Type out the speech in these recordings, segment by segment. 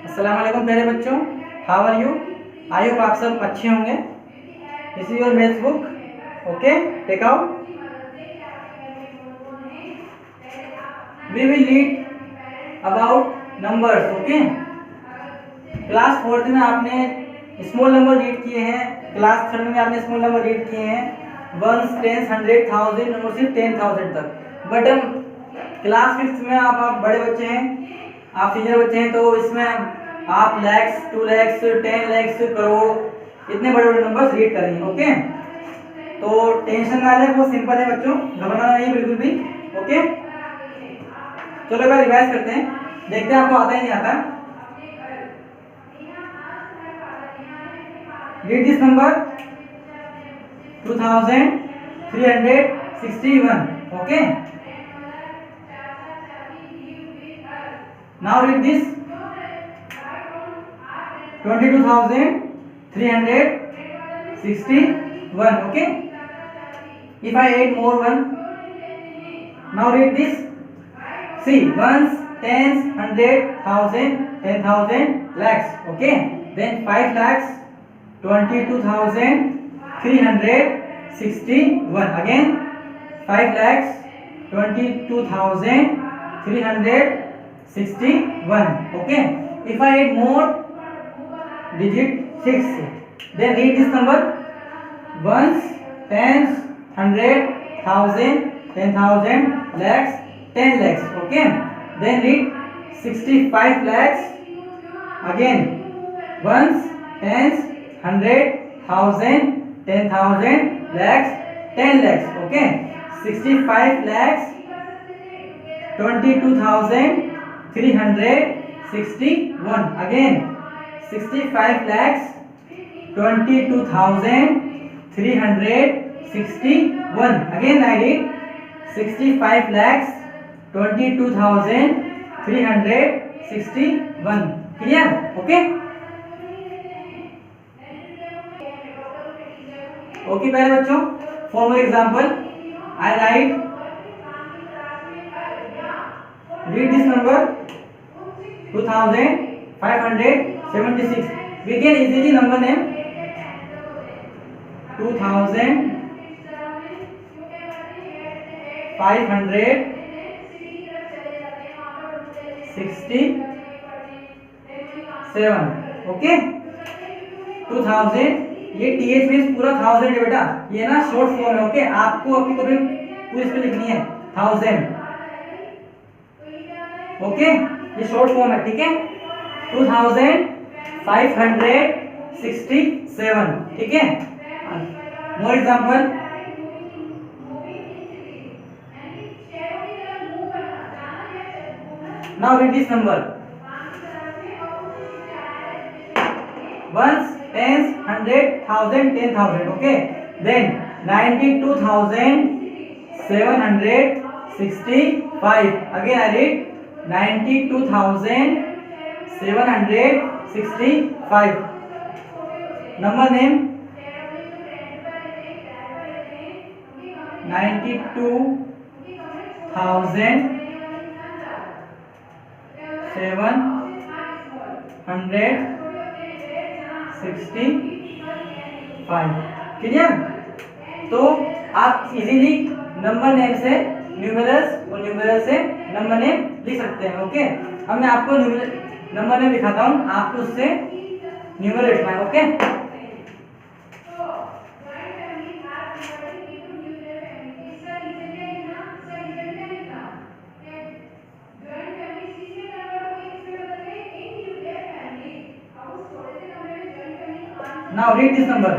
अस्सलाम वालेकुम प्यारे बच्चों, how are you? I hope आप सब अच्छे होंगे। This is your maths book, okay, take out. We will read about numbers, okay. Class 4th में आपने स्मॉल नंबर रीड किए हैं, क्लास 3rd में आपने स्मॉल नंबर रीड किए हैं, 1, 10, 100, 1000 और सिर्फ 10,000 तक। बट हम क्लास 5th में आप बड़े बच्चे हैं, आप सीनियर बच्चे हैं, तो इसमें आप लैक्स, 2 लैक्स, 10 लैक्स, करोड़, इतने बड़े बड़े नंबर्स रीड करेंगे, ओके। तो टेंशन ना लें, बहुत सिंपल है बच्चों, घबराना नहीं बिल्कुल भी, ओके। चलो एक बार रिवाइज करते हैं, देखते हैं आपको आता ही नहीं आता। Read this number 2361, okay. Now read this 22,361, okay. If I add more one, now read this. See, ones, tens, 100, 1000, 10,000, lakhs, okay. Then 5 lakhs, 22,361. Again 5 lakhs, 22,361, okay. If I add more digit 6, then read this number: ones, tens, 100, 1000, 10,000, lakhs, 10 lakhs, okay. Then read 65 lakhs. Again ones, tens, 100, 1000, 10,000, lakhs, 10 lakhs, okay. 65 lakhs, 22,361. Again 65 lakhs, 22,361. Again I read 65 lakhs, 22,361. Clear? Okay. Okay प्यारे बच्चों, for more example I write, read this number 2576. We can easily number name 2567, okay. 2000, ये TH means पूरा 1000 है बेटा, ये ना short form है, okay. आपको अपनी कॉपी पूरी इस पे लिखनी है 1000, ओके। ये शॉर्ट फॉर्म है, ठीक है। 2567, ठीक है। More example, now read this number ones, tens, 100, 1000, 10,000, okay. Then 92,765. Again I read 92,765. Number name 92,765, clear. तो आप इजीली नंबर नेम से न्यूमेरल्स और न्यूमेरल से नंबर नेम लिख सकते हैं, ओके। अब मैं आपको नंबर नेम दिखाता हूं, आपको उससे न्यूमेरल लिखना है, okay. Now read this number.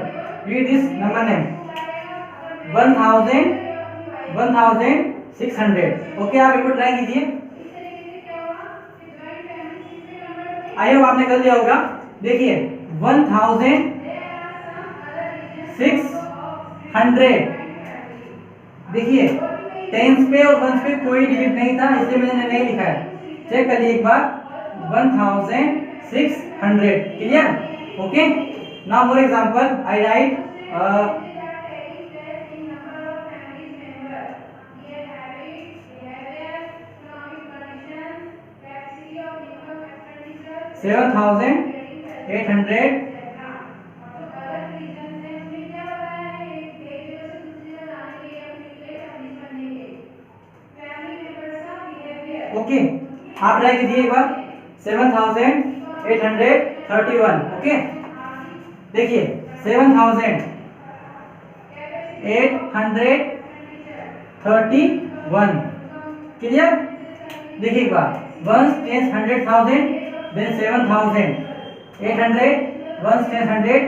Read this number name 1,600, okay. आप एक बार ट्राई कीजिए, आई होप आपने कर लिया होगा। देखिए 1,600, देखिए टेंस पे और वंस पे कोई डिजिट नहीं था, इसलिए मैंने नहीं लिखा है। चेक करिए एक बार, 1,600, clear, okay. Now for example I write 7,800 okay. आप ट्राई कीजिए एक बार 7,831 ओके। देखिए 7,831 क्लियर। देखिए एक बार 1 10 100,000 देन 7,800 1 10 100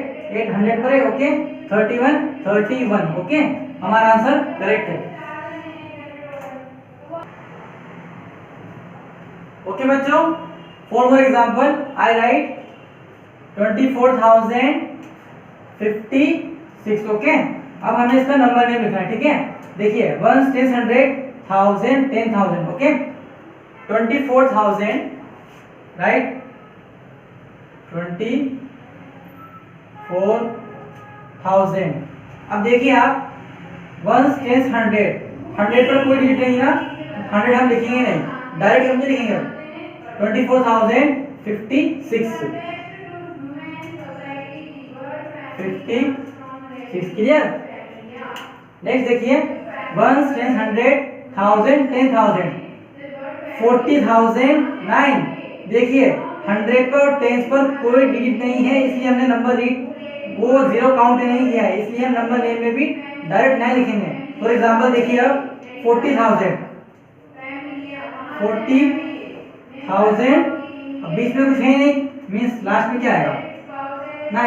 800 पर ओके 31 ओके। हमारा आंसर करेक्ट है ओके बच्चों। For more example I right 24,056 okay. अब हमें इसका नंबर नेम लिखना है ठीक है। देखिए 1 10 100 1000 10,000 ओके 24,000 राइट 24,000। अब देखिए आप 1 10 100 पर कोई डिजिट नहीं है ना 100 हम लिखेंगे नहीं डायरेक्ट हम लिखेंगे 24,056 क्लियर। नेक्स्ट देखिए 1 10 100 1000 10,000 40,009। देखिए 100 पर और 10 पर कोई डिजिट नहीं है इसलिए हमने नंबर रीड वो जीरो काउंट नहीं किया है इसलिए हम नंबर नेम में भी डायरेक्ट नहीं लिखेंगे। फॉर एग्जांपल देखिए अब 40,000 अब बीच में कुछ है नहीं मींस लास्ट में क्या आएगा 9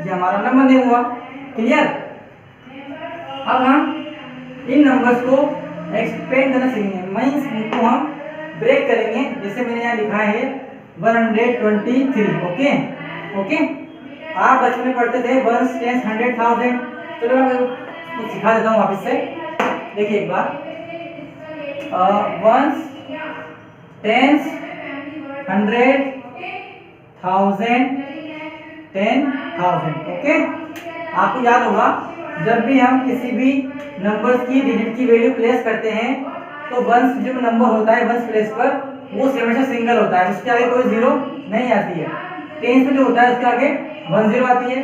ये हमारा नंबर नेम हुआ क्लियर। अब हम इन नंबर्स को एक्सपेंड करना सीखेंगे मींस इनको हम ब्रेक करेंगे जैसे मैंने यहाँ लिखा है 123 ओके ओके। आप बचपन में पढ़ते थे 1 10 100,000 चलो मैं कुछ सिखा देता हूँ वापस से। देखिए एक बार 1 10 100,000 10,000 ओके। आपको याद होगा जब भी हम किसी भी नंबर्स की डिजिट की वैल्यू प्लेस करते हैं तो वंस जो नंबर होता है वंस प्लेस पर वो हमेशा सिंगल होता है उसके आगे कोई जीरो नहीं आती है। टेंस में जो होता है उसके आगे 10 आती है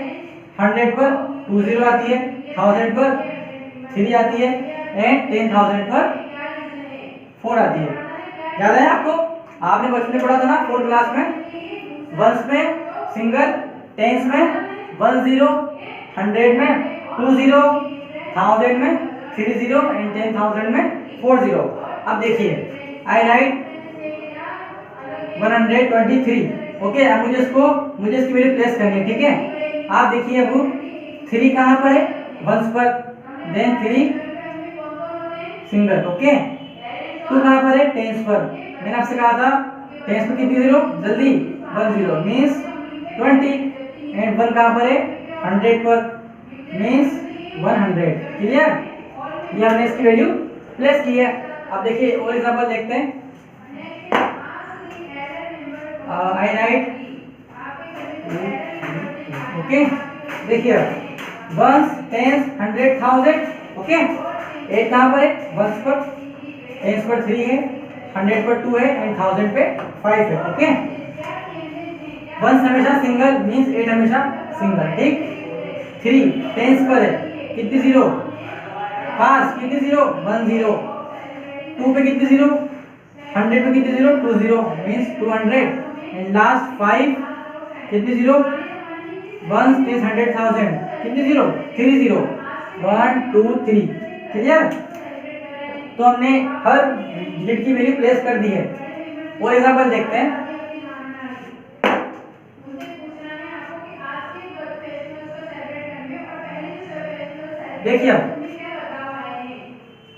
100 पर 20 आती है 1000 पर 3 आती है एंड 10,000 पर 4 आती है। याद है आपको आपने बचपन में पढ़ा था ना 4th क्लास में वंस में सिंगल टेंस में 10 100 में 20 1000 में 30 एंड 10,000 में 40। अब देखिए आई राइट 123 ओके। अब मुझे इसकी वैल्यू प्लेस करनी है ठीक है। आप देखिए अब 3 कहाँ पर है वंस पर देन 3 सिंगल ओके। 2 कहाँ पर है टेंस पर मैंने आपसे कहा था टेंस पर कितनी जीरो जल्दी 10 मींस 20 एंड 1 कहाँ पर है 100 पर मींस 100 क्लियर। ये हमने इसकी वैल्यू प्लेस की है। अब देखिए और एग्जांपल देखते हैं आई राइट ओके। देखिए 1 10 100,000 ओके 8 कहाँ पर है 1 पर 10 पर 3 है 100 पर 2 है एंड 1000 पे 5 है ओके। 1 हमेशा सिंगल मींस 8 हमेशा सिंगल ठीक। 3 10 पर है कितनी जीरो 5 कितनी जीरो 1 0 2 पे कितनी जीरो 100 पे कितनी जीरो 20 मींस 200 एंड लास्ट 5 कितनी जीरो 1 10 100,000 कितनी जीरो 30 1 2 3 क्लियर। तो हमने हर डिजिट की वैल्यू प्लेस कर दी है। और एग्जांपल देखते हैं देखिए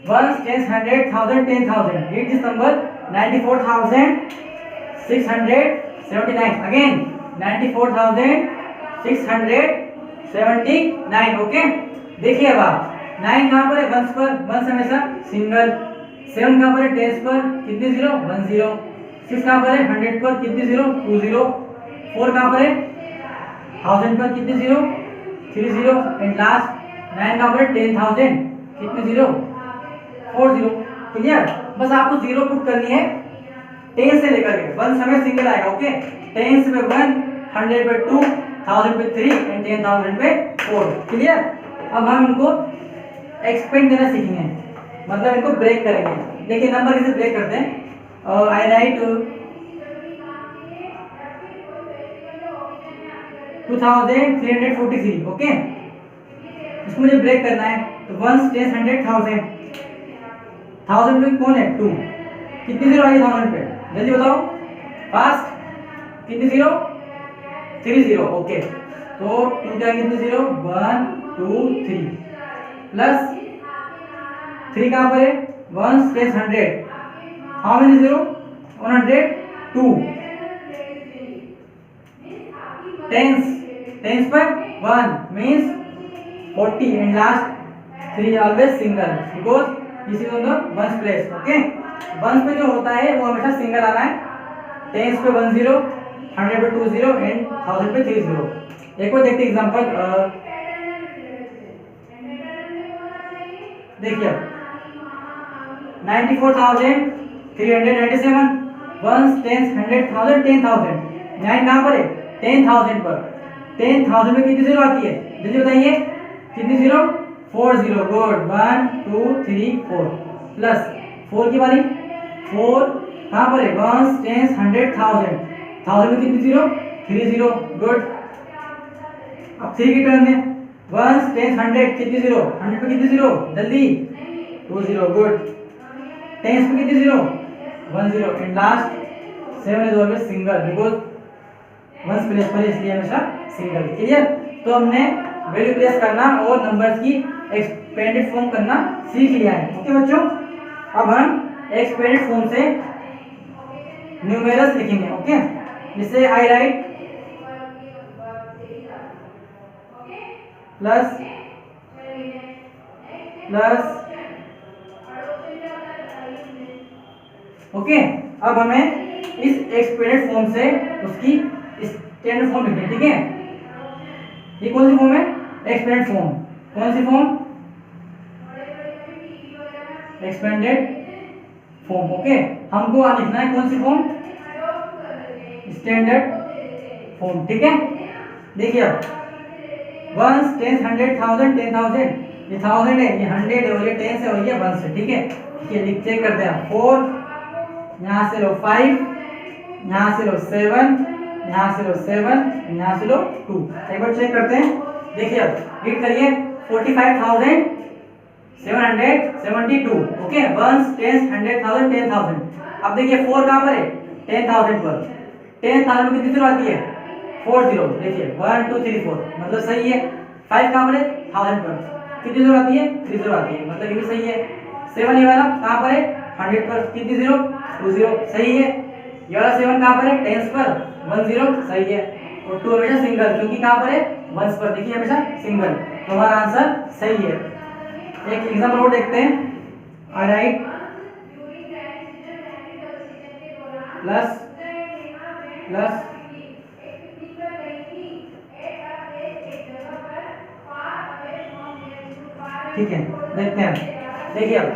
1 10 100,000 10,000 read this number 94,679 again 94,679 okay. देखिए अब आप 9 कहाँ पर है वंस पर वंस हमेशा सिंगल 7 कहाँ पर है टेंस पर कितनी जीरो 10 6 कहाँ पर है 100 पर कितनी जीरो 20 4 कहाँ पर है 1000 पर कितनी जीरो 30 एंड लास्ट 9 कहाँ पर है 10,000 कितनी जीरो 40 क्लियर। बस आपको जीरो पुट करनी है 10 से लेकर के 1 समय सिंगल आएगा। ओके, 10 पे 1, 100 पे 2, 1000 पे 3 एंड 10,000 पे 4। क्लियर। अब हम इनको एक्सपेंड करना सीखेंगे, मतलब इनको ब्रेक करेंगे। देखिए नंबर कैसे ब्रेक करते हैं। I right 2343। ओके, इसको मुझे ब्रेक करना है। तो 1 10 100 1000, 1000 पे कौन है 2, कितनी जीरो आई 1000 पे, जल्दी बताओ फास्ट, कितनी जीरो 3 जीरो। ओके, तो 2 क्या कितनी जीरो 1 2 3 प्लस 3 कहाँ पर है 1 10 100, हाउ मेनी जीरो 102, टेंस पर 1 means 40 and last 3 always single because this is on the ones place. Okay, ones पे जो होता है वो हमेशा सिंगल आना है। टेंस पे 1 0, 100 पे 2 0 एंड 1000 पे 3 0। एक और देखते एग्जांपल। देखिए 94,397, 1 10 100,000 10,000, 9 कहाँ पर है 10,000 पर। 10,000 में कितनी जीरो आती है जल्दी बताइए, कितनी जीरो 4 जीरो। गुड, 1 2 3 4 प्लस 4 की बारी 4 कहाँ पर है 1 10 100,000, 1000 में कितनी जीरो 3 जीरो। गुड, अब 3 की टर्न है 1 10 100 कितनी जीरो 100 पे कितनी जीरो जल्दी 2 जीरो। गुड, 10 पे कितनी zero 1 zero and last 7 is always single because ones place पर इसलिए हमेशा सिंगल। क्लियर। तो हमने वैल्यू प्लेस करना और नंबर्स की एक्सपेंडेड फॉर्म करना सीख लिया है। ओके बच्चों, अब हम एक्सपेंडेड फॉर्म से न्यूमेरल्स लिखेंगे। ओके, जिससे आई राइट प्लस प्लस। ओके, अब हमें इस एक्सपेंडेड फॉर्म से उसकी स्टैंडर्ड फॉर्म लिखनी है। ठीक है, ये कौन सी फॉर्म है एक्सपेंडेड फॉर्म, कौन सी फॉर्म एक्सपेंडेड फॉर्म। ओके, हमको आज लिखना है कौन सी फॉर्म स्टैंडर्ड फॉर्म। ठीक है, देखिए अब 1 10 100,000 10,000, ये 1000 है, ये 100 है और ये 10 है और ये 1 है। ठीक है, ये चेक करते हैं 4, यहाँ से लो 5, यहाँ से लो 7, यहाँ से लो 7, यहाँ से लो 2। एक बार चेक करते हैं। देखिए अब रीड करिए 45,772। ओके, 1 10 100,000 10,000। अब देखिए 4 कहाँ पर है 10,000 पर। 10,000 में कितनी जीरो आती है 4 जीरो। देखिए 1 2 3 4 मतलब सही है। 5 कहाँ पर है 1000 पर, कितनी जीरो आती है 3 जीरो आती है, मतलब ये भी सही है। 7 ये वाला कहाँ पर है 100 पर, कितनी जीरो 2 जीरो, सही है। ये वाला 7 कहाँ पर है 10 पर 1 जीरो, सही है। और 2 हमेशा सिंगल, क्योंकि कहाँ पर है 1 पर, देखिए हमेशा सिंगल, तो हमारा आंसर सही है। एक एग्जांपल और देखते हैं। ऑलराइट, प्लस प्लस ठीक है, देखते हैं। देखिए अब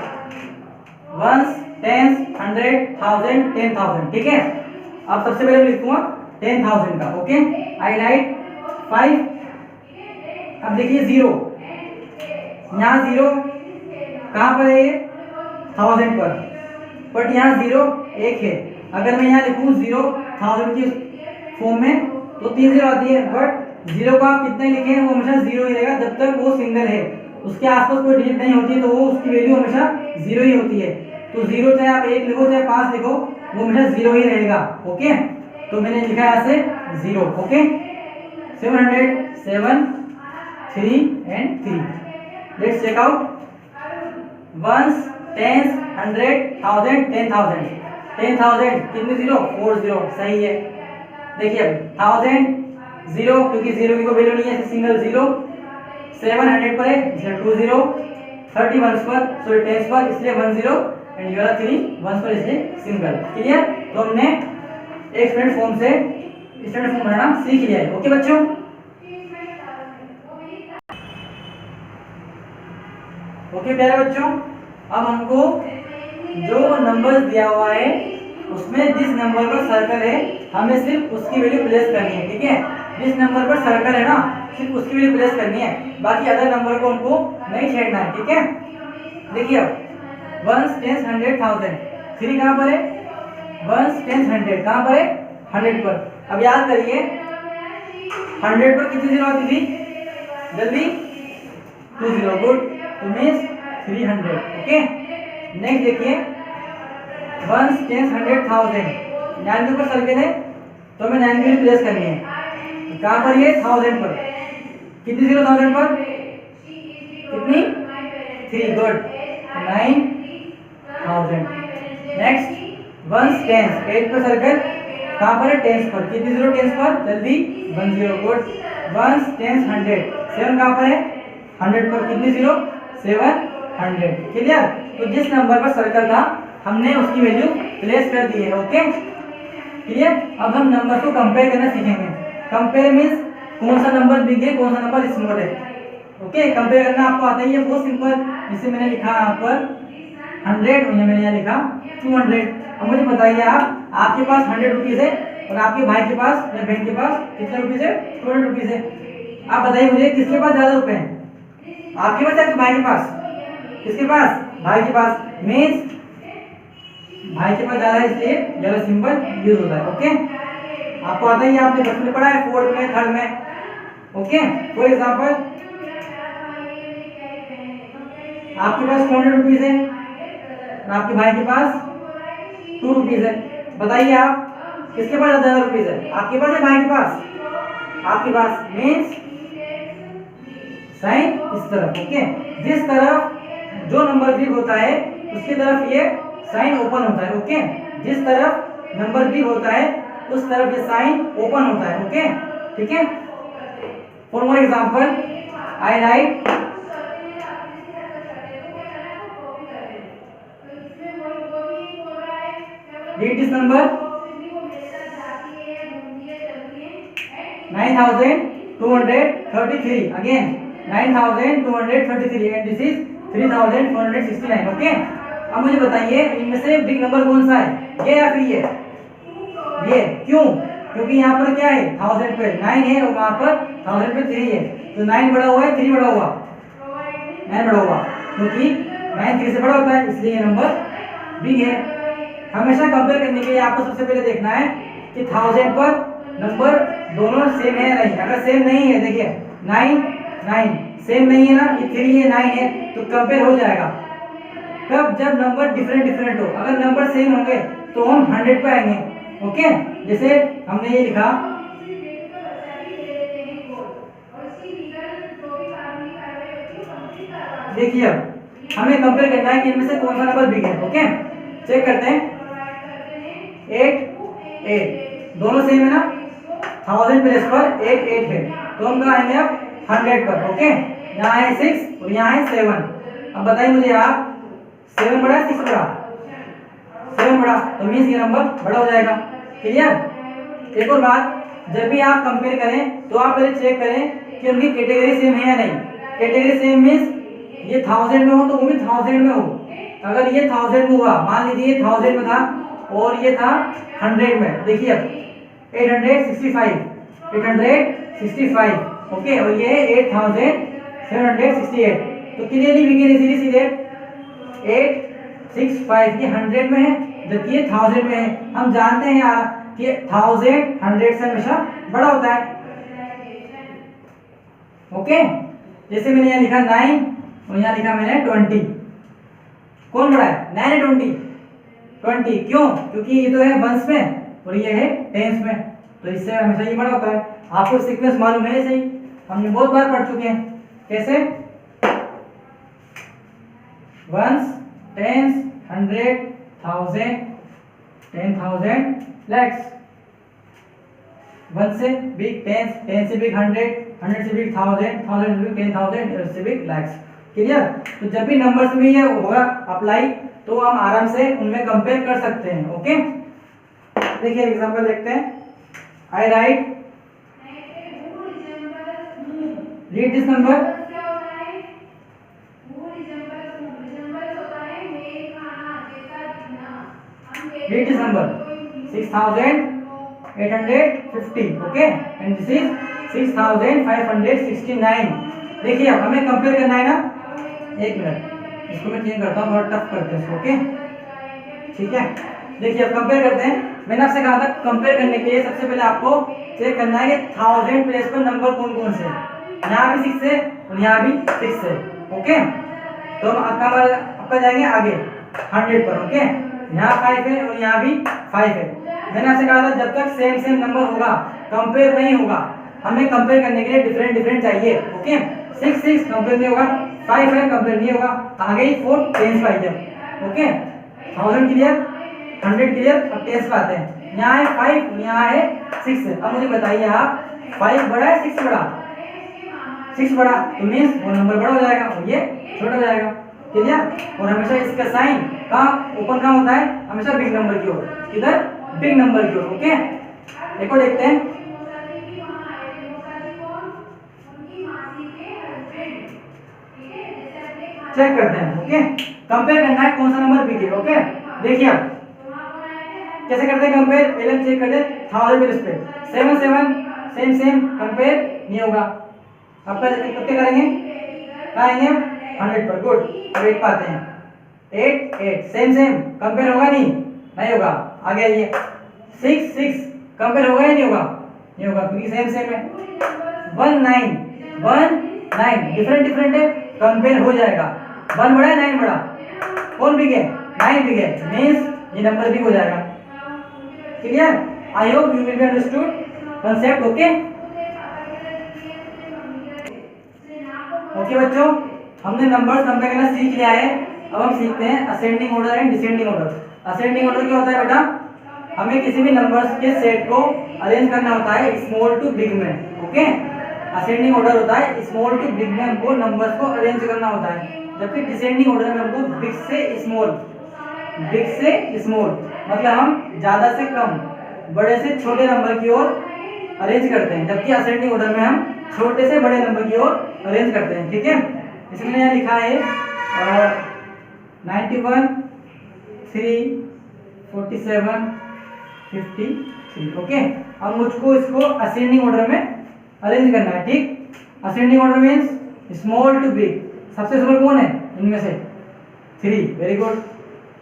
1 10 100,000 10,000। ठीक है, अब सबसे पहले मैं लिखूंगा 10,000 का। ओके, आई राइट 5। अब देखिए 0, यहाँ 0 कहाँ पर है ये 1000 पर, बट यहाँ 0 1 है। अगर मैं यहाँ लिखूँ 0 1000 की फॉर्म में तो 3 जीरो आती है, बट 0 को आप कितने लिखें वो हमेशा 0 ही रहेगा जब तक वो सिंगल है, उसके आसपास कोई डिजिट नहीं होती है तो वो उसकी वैल्यू हमेशा 0 ही होती है। तो 0 चाहे आप 1 लिखो चाहे 5 लिखो वो हमेशा 0 ही रहेगा। ओके, तो मैंने लिखा है यहाँ से 0। Okay, 700 7 3 and 3। Let's check out 1 10 100,000 10,000 10,000 कितने जीरो 4 जीरो, सही है। देखिए 1000 0 क्योंकि 0 की कोई वैल्यू नहीं है, सिंगल 0। 700 पर है इसलिए 2 जीरो, 30 वंस पर सॉरी 10 पर इसलिए 1 जीरो एंड ये वाला 3 वंस पर इसलिए सिंगल। क्लियर। तो हमने एक स्टैंडर्ड फॉर्म से स्टैंडर्ड फॉर्म बनाना सीख लिया है। ओके बच्चों, ओके प्यारे बच्चों, अब हमको जो नंबर दिया हुआ है उसमें जिस नंबर पर सर्कल है हमें सिर्फ उसकी वैल्यू प्लेस करनी है, ठीक है। जिस नंबर पर सर्कल है ना सिर्फ उसकी वैल्यू प्लेस करनी है, बाकी अदर नंबर को उनको नहीं छेड़ना है, ठीक है। देखिए अब 1 10 100 1000 3 कहाँ पर है, 1 10 100 कहाँ पर है, 100 पर। अब याद करिए 100 पर कितनी जीरो आती थी, जल्दी 2 0, गुड, तो मीन्स 300, ओके। नेक्स्ट देखिए 1 10 100 1000 9 पर सर्कल है तो हमें 9 की वैल्यू प्लेस करनी है, कहाँ पर ये 1000 पर, कितनी जीरो 1000 पर, कितनी 3, गुड, 9000। नेक्स्ट 1 10 8 पर सर्कल, कहाँ पर है 10 पर, कितनी जीरो 10 पर, जल्दी 1 0, गुड, 1 10 100 7 कहाँ पर है 100 पर, कितनी जीरो 700, क्लियर। तो जिस नंबर पर सर्कल था हमने उसकी वैल्यू प्लेस कर दी है, ओके क्लियर। अब हम नंबर को कंपेयर करना सीखेंगे। कंपेयर मींस कौन सा नंबर बिग है कौन सा नंबर स्मॉल है, ओके। कंपेयर करना आपको आता ही है, बहुत सिंपल। जैसे मैंने लिखा यहाँ पर 100 और मैंने यहाँ लिखा 200। अब मुझे बताइए आप, आपके पास 100 रुपीज़ है और आपके भाई के पास या बहन के पास कितने रुपीज़ है, 200 रुपीज़ है। आप बताइए मुझे किसके पास ज़्यादा रुपए हैं, आपके पास या आपके भाई के पास, किसके पास, भाई के पास। मीन्स भाई के पास ज़्यादा है इसलिए ज़्यादा सिंबल यूज होता है, ओके। आपको आता ही है, आपने बचपन में पढ़ा है, 4th में 3rd में, ओके। फॉर एग्जाम्पल आपके पास 400 रुपीज़ है और आपके भाई के पास 2 रुपीज़ है। बताइए आप किसके पास ज़्यादा रुपीज़ है, आपके पास या भाई के पास, आपके पास। मीन्स साइन इस तरफ, ओके। जिस तरफ जो नंबर बिग होता है उसकी तरफ ये साइन ओपन होता है, ओके। जिस तरफ नंबर बिग होता है उस तरफ ये साइन ओपन होता है, ओके, ठीक है। For more example I write read this number 9233 again 9233 and this is 3469, okay. अब मुझे बताइए इनमें से बिग नंबर कौन सा है, ये या फिर ये, क्यों, क्योंकि यहाँ पर क्या है 1000 पे 9 है और वहाँ पर 1000 पे 3 है, तो 9 बड़ा हुआ है 3 बड़ा हुआ, 9 बड़ा हुआ, क्योंकि 9 3 से बड़ा होता है इसलिए ये नंबर बिग है। हमेशा कंपेयर करने के लिए आपको सबसे पहले देखना है कि 1000 पर नंबर दोनों सेम है या नहीं। अगर सेम नहीं है, देखिए 9 सेम नहीं है ना, ये 3 है 9 है, तो कंपेयर हो जाएगा। तब जब नंबर डिफरेंट हो, अगर नंबर सेम होंगे तो हम 100 पे आएंगे, ओके। जैसे हमने ये लिखा देखिए, अब हमें कंपेयर करना है कि इनमें से कौन सा नंबर बिग है, ओके। चेक करते हैं 8 दोनों सेम है ना, 1000 प्लेस पर 8 है, तो हम कहाँ आएंगे अब 100 पर, ओके। यहाँ है 6 और यहाँ है 7। अब बताइए मुझे आप 7 बड़ा 6 बड़ा, 7 बड़ा, तो मीन्स ये नंबर बड़ा हो जाएगा, क्लियर। एक और बात, जब भी आप कंपेयर करें तो आप पहले चेक करें कि उनकी कैटेगरी सेम है या नहीं। कैटेगरी सेम मीन्स ये 1000 में हो तो वो भी 1000 में हो। अगर ये 1000 में हुआ, मान लीजिए ये 1000 में था और ये था 100 में, देखिए अब 865, ओके, और ये 8768, तो clearly we can easily see that 865 ये 100 में है जबकि ये 1000 में है। हम जानते हैं यार कि 1000 100 से हमेशा बड़ा होता है, ओके। जैसे मैंने यहाँ लिखा 9 और यहाँ लिखा मैंने 20, कौन बड़ा है 9 या 20? क्यों? क्योंकि ये तो है वंस में और ये है टेंस में, तो इससे हमेशा ये बड़ा होता है। आपको सीक्वेंस मालूम है सही, हमने बहुत बार पढ़ चुके हैं। कैसे? Ones, tens, 100, 1000, 10,000, lakhs। वन से बिग 10, 10 से बिग 100, 100 से बिग 1000, 1000 से बिग 10,000 से बिग lakhs। क्लियर? तो जब भी नंबर्स में ये होगा अप्लाई तो हम आराम से उनमें कंपेयर कर सकते हैं, ओके। देखिए एग्जांपल देखते हैं। I write read this number 1 read this number 6850, okay, and this is 6569. देखिए अब हमें कंपेयर करना है ना, एक मिनट इसको मैं चेंज करता हूँ, थोड़ा टफ करते हैं इसको, ओके ठीक है। देखिए अब कंपेयर करते हैं। मैंने आपसे कहा था कंपेयर करने के लिए सबसे पहले आपको चेक करना है कि 1000 प्लेस पर नंबर कौन कौन से, यहाँ भी 6 है और यहाँ भी 6 है, ओके। तो हम आपका जाएंगे आगे 100 पर, ओके। यहाँ 5 है और यहाँ भी 5 है। मैंने आपसे कहा था जब तक सेम नंबर होगा कंपेयर नहीं होगा। हमें कंपेयर करने के लिए डिफरेंट चाहिए, ओके। 6 कंपेयर नहीं होगा, 5 है कंपेयर नहीं होगा, आगे ही 4 10 पर आइए, ओके। 1000 क्लियर, 100 क्लियर, अब 10 पे आते हैं। यहाँ है 5, यहाँ है 6 है। अब मुझे बताइए आप 5 बड़ा है 6 बड़ा? 6 बड़ा, तो मीन्स वो नंबर बड़ा हो जाएगा और ये छोटा हो जाएगा, क्लियर। और हमेशा इसका साइन कहाँ ओपन कहाँ होता है? हमेशा बिग नंबर की ओर, किधर? बिग नंबर की ओर, ओके। एक और देखते हैं, चेक करते हैं, ओके। कंपेयर करना है कौन सा नंबर बिग है, ओके। देखिए आप कैसे करते हैं कंपेयर, पहले हम चेक करते हैं 1000 प्लेस पे 7 सेम कंपेयर नहीं होगा। अब क्या करेंगे, कहाँ आएंगे 100 पर, गुड। अब 8 पाते हैं, 8 सेम कंपेयर होगा नहीं होगा। आगे आइए 6 कंपेयर होगा या नहीं होगा? नहीं होगा क्योंकि सेम है। 19 डिफरेंट है, कंपेयर हो जाएगा। 1 बड़ा है 9 बड़ा, कौन बिग है? 9 बिग है, मींस ये नंबर बिग हो जाएगा, clear. I hope you will be understood concept, okay. Okay बच्चों, हमने नंबर्स कंपेयर करना सीख लिया है। अब हम सीखते हैं ascending order and descending order. Ascending order क्या होता है बेटा? हमें किसी भी नंबर्स के सेट को अरेंज करना होता है स्मॉल टू बिग में, ओके। असेंडिंग ऑर्डर होता है स्मॉल टू बिग में हमको नंबर्स को अरेंज करना होता है, जबकि डिसेंडिंग ऑर्डर में हमको बिग से स्मॉल मतलब हम ज्यादा से कम, बड़े से छोटे नंबर की ओर अरेंज करते हैं, जबकि असेंडिंग ऑर्डर में हम छोटे से बड़े नंबर की ओर अरेंज करते हैं, ठीक है। इसमें यहाँ लिखा है 91 3 47 53, ओके। अब मुझको इसको असेंडिंग ऑर्डर में अरेंज करना है, ठीक। Ascending order means small to big. सबसे स्मॉल कौन है इनमें से? 3, वेरी गुड।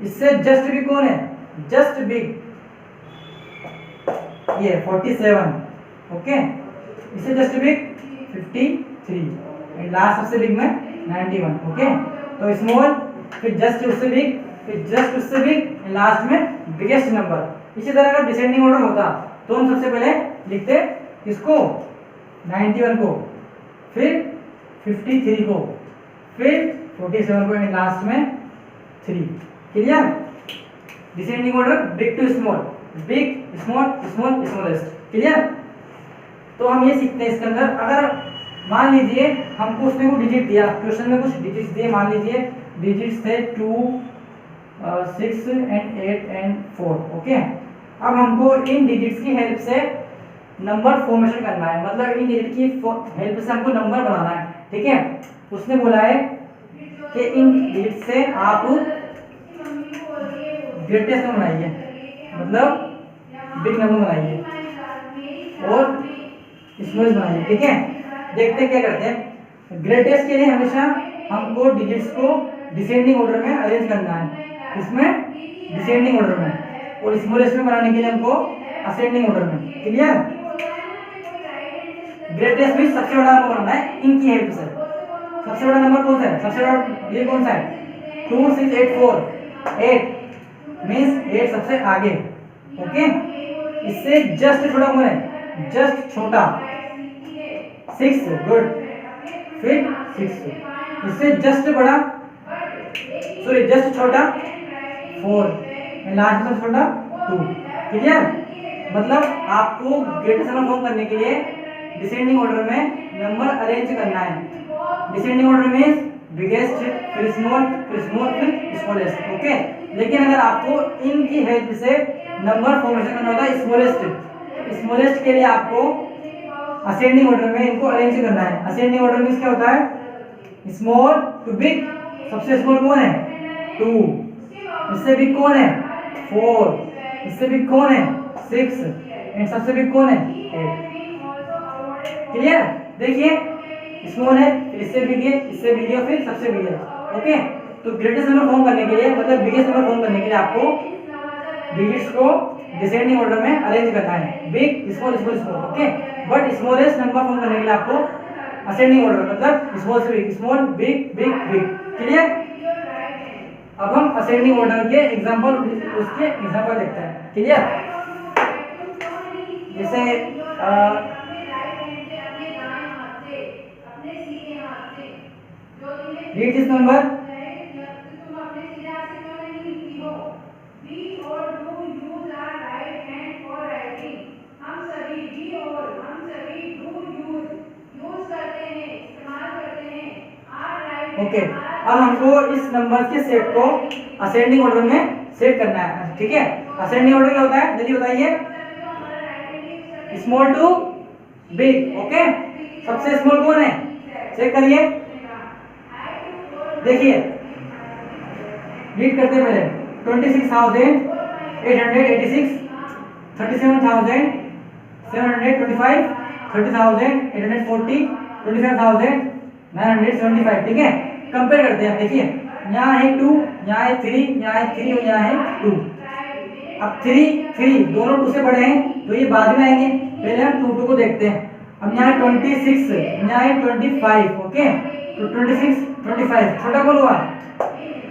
इससे जस्ट बिग कौन है? जस्ट बिग ये 47, ओके। इससे जस्ट बिग 53 एंड लास्ट सबसे बिग में 91, ओके। तो स्मॉल, फिर जस्ट उससे बिग, फिर जस्ट उससे बिग, लास्ट में बिगेस्ट नंबर। इसी तरह अगर डिसेंडिंग ऑर्डर होता तो हम सबसे पहले लिखते इसको 91 को, फिर 53 को, फिर 47 को एंड लास्ट में 3, clear. Descending order big to small, big small smallest, clear. तो हम ये सीखते हैं इसके अंदर। अगर मान लीजिए हमको उसने कुछ डिजिट दिया, क्वेश्चन में कुछ डिजिट्स दिए, मान लीजिए डिजिट्स थे 2 6 एंड 8 एंड 4, ओके। अब हमको इन डिजिट्स की हेल्प से नंबर फॉर्मेशन करना है, मतलब इन डिजिट की हेल्प से हमको नंबर बनाना है, ठीक है। उसने बोला है कि इन डिजिट से आप ग्रेटेस्ट नंबर बनाइए, मतलब बिग नंबर बनाइए और स्मॉल बनाइए, ठीक है। देखते हैं क्या करते हैं। ग्रेटेस्ट के लिए हमेशा हमको डिजिट्स को डिसेंडिंग ऑर्डर में अरेंज करना है, इसमें डिसेंडिंग ऑर्डर में, और स्मॉलेस्ट में बनाने के लिए हमको असेंडिंग ऑर्डर में, क्लियर। ग्रेटेस्ट भी सबसे बड़ा नंबर बनाना है इनकी हेल्प से। सबसे बड़ा नंबर कौन सा है? सबसे बड़ा ये कौन सा है? 2 6 8 4, 8 मींस 8 सबसे आगे, ओके। इससे जस्ट छोटा कौन है? जस्ट छोटा 6, गुड। फिर 6, इससे जस्ट बड़ा, सॉरी जस्ट छोटा 4, लास्ट में छोटा 2, क्लियर। मतलब आपको ग्रेटेस्ट नंबर फॉर्म करने के लिए डिसेंडिंग ऑर्डर में नंबर अरेंज करना है। डिसेंडिंग ऑर्डर मींस बिगेस्ट, फिर स्मॉल, फिर स्मॉलेस्ट, ओके। लेकिन अगर आपको इनकी हेल्प से नंबर फॉर्मेशन करना होता है स्मॉलेस्ट के लिए आपको असेंडिंग ऑर्डर में इनको अरेंज करना है। असेंडिंग ऑर्डर मींस क्या होता है? Small to big. सबसे स्मॉल कौन है? 2। इससे बिग कौन है? 4। इससे बिग कौन है 6 एंड सबसे बिग कौन है 8। क्लियर? देखिए स्मॉल है, फिर इससे बिग है, इससे बिग है, फिर सबसे बिग है। ओके, तो ग्रेटेस्ट नंबर फॉर्म करने के लिए मतलब बिगेस्ट नंबर फॉर्म करने के लिए आपको डिजिट्स को डिसेंडिंग ऑर्डर में अरेंज करना है, big small small small. Okay, but smallest number form करने के लिए आपको असेंडिंग ऑर्डर मतलब स्मॉल से big, small big big big. Clear? अब हम असेंडिंग ऑर्डर के एग्जांपल उसके एग्जांपल देखते हैं। क्लियर? जैसे रीड दिस नंबर। ओके, अब हमको इस नंबर के सेट को असेंडिंग ऑर्डर में सेट करना है। ठीक है, असेंडिंग ऑर्डर क्या होता है जल्दी बताइए? Small to big. ओके, सबसे स्मॉल कौन है चेक करिए। देखिए रीड करते पहले 26,886, 37,725, 30,840, 25,975। ठीक है, कंपेयर करते हैं। देखिए यहाँ है 2, यहाँ है 3, यहाँ है 3 और यहाँ है 2। अब 3 दोनों 2 से बड़े हैं तो ये बाद में आएंगे, पहले हम 2 को देखते हैं। अब यहाँ है 26, यहाँ है 25। ओके, तो 26 25 छोटा कौन हुआ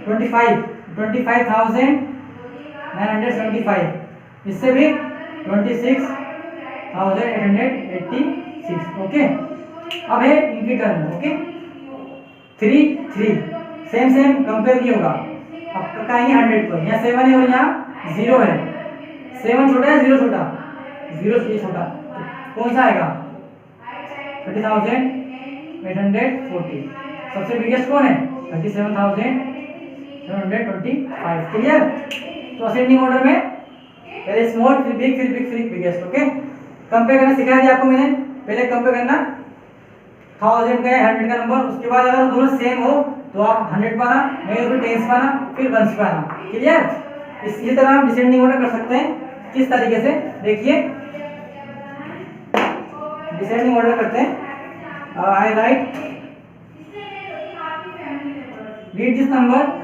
25, 25,975, इससे भी 26,886। ओके, अब है इनकी टर्न। ओके, 3 सेम कंपेयर नहीं होगा। अब कहेंगे 100 पर, यहाँ 7 है और यहाँ 0 है। 7 छोटा है 0 छोटा, 0 से छोटा कौन सा आएगा 30,840। सबसे बिगेस्ट कौन है 37,725। क्लियर? तो असेंडिंग ऑर्डर में पहले स्मॉल फिर बिग फिर बिग फिर बिगेस्ट। ओके, कंपेयर करना सिखा दिया आपको मैंने। पहले कंपेयर करना 1000 का है 100 का नंबर, उसके बाद अगर दोनों सेम हो तो आप 100 पाना, नहीं तो फिर 10 पाना, फिर 1 पाना। क्लियर? इसी तरह हम डिसेंडिंग ऑर्डर कर सकते हैं। किस तरीके से देखिए डिसेंडिंग ऑर्डर करते हैं। I write read this number.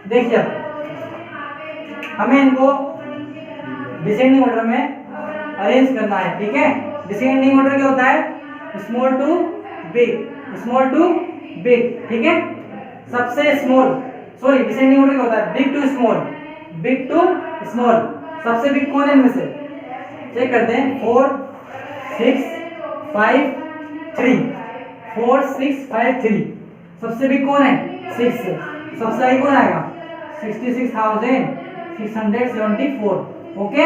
देखिए हमें इनको डिसेंडिंग ऑर्डर में अरेंज करना है। ठीक है, डिसेंडिंग ऑर्डर क्या होता है small to big, small to big. ठीक है, सबसे स्मॉल सॉरी डिसेंडिंग ऑर्डर क्या होता है big to small, big to small. सबसे बिग कौन है इनमें से चेक करते हैं 4 6 5 3, 4 6 5 3। सबसे बिग कौन है 6, सबसे हाई कौन आएगा 66,674। ओके,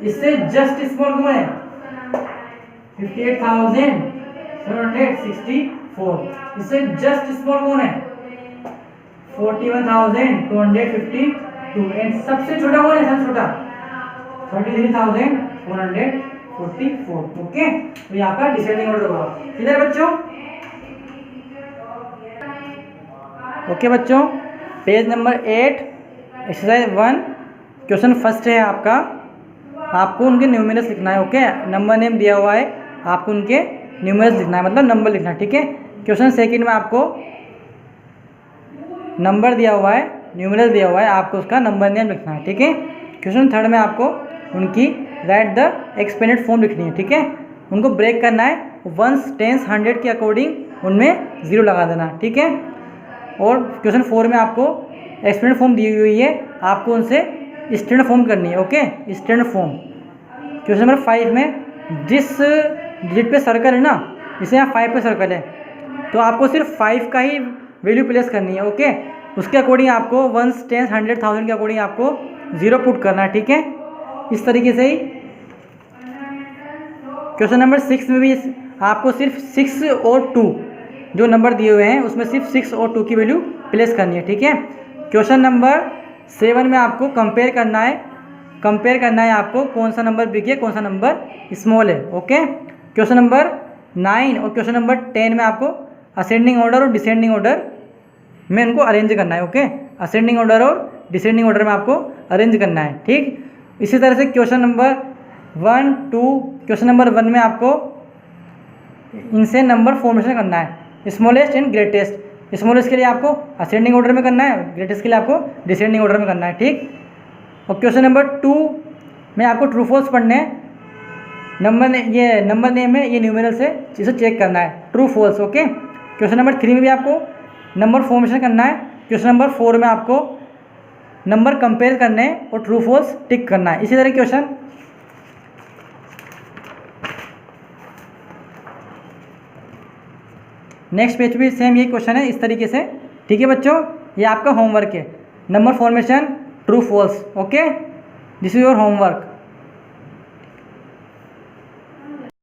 इससे जस्ट स्मॉल कौन है 58,764। इससे जस्ट स्मॉल कौन है 41,252 एंड सबसे छोटा कौन है सबसे छोटा 33,144। ओके, तो ये आपका डिसेंडिंग ऑर्डर होगा। क्लियर बच्चों? ओके बच्चों, page number 8 exercise 1 question first है आपका। आपको उनके न्यूमेरल्स लिखना है। ओके, नंबर नेम दिया हुआ है, आपको उनके न्यूमेरल्स लिखना है मतलब नंबर लिखना है। ठीक है, क्वेश्चन सेकंड में आपको नंबर दिया हुआ है, न्यूमेरल दिया हुआ है, आपको उसका नंबर नेम लिखना है। ठीक है, क्वेश्चन थर्ड में आपको उनकी राइट द एक्सपेंडेड फॉर्म लिखनी है। ठीक है, उनको ब्रेक करना है, 1s 10s 100 के अकॉर्डिंग उनमें 0 लगा देना। ठीक है, और क्वेश्चन 4 में आपको एक्सपेंडेड फॉर्म दी हुई है, आपको उनसे स्टैंडर्ड फॉर्म करनी है। Okay, standard form. Question number 5 में जिस डिजिट पे सर्कल है ना, जैसे यहाँ 5 पे सर्कल है तो आपको सिर्फ 5 का ही वैल्यू प्लेस करनी है। ओके, उसके अकॉर्डिंग आपको 1s 10s 100 1000 के अकॉर्डिंग आपको 0 पुट करना है। ठीक है, इस तरीके से ही क्वेश्चन नंबर 6 में भी आपको सिर्फ 6 और 2 जो नंबर दिए हुए हैं उसमें सिर्फ 6 और 2 की वैल्यू प्लेस करनी है। ठीक है, क्वेश्चन नंबर 7 में आपको कंपेयर करना है कंपेयर करना है आपको कौन सा नंबर बिग है कौन सा नंबर स्मॉल है। ओके, क्वेश्चन नंबर 9 और क्वेश्चन नंबर 10 में आपको असेंडिंग ऑर्डर और डिसेंडिंग ऑर्डर में उनको अरेंज करना है। ओके, असेंडिंग ऑर्डर और डिसेंडिंग ऑर्डर में आपको अरेंज करना है। ठीक, इसी तरह से क्वेश्चन नंबर 1, 2, क्वेश्चन नंबर 1 में आपको इनसे नंबर फॉर्मेशन करना है, स्मॉलेस्ट एंड ग्रेटेस्ट। स्मॉलेस्ट के लिए आपको असेंडिंग ऑर्डर में करना है, ग्रेटेस्ट के लिए आपको डिसेंडिंग ऑर्डर में करना है। ठीक, और क्वेश्चन नंबर 2 में आपको ट्रू फॉल्स पढ़ने हैं, नंबर नेम है, ये न्यूमेरल से इसे चेक करना है, true false. Okay, question number 3 में भी आपको नंबर फॉर्मेशन करना है, क्वेश्चन नंबर 4 में आपको नंबर कंपेयर करने हैं और ट्रू फॉल्स टिक करना है। इसी तरह क्वेश्चन नेक्स्ट पेज भी सेम ये क्वेश्चन है इस तरीके से। ठीक है बच्चों, ये आपका होमवर्क है, number formation true false. Okay, this is your homework.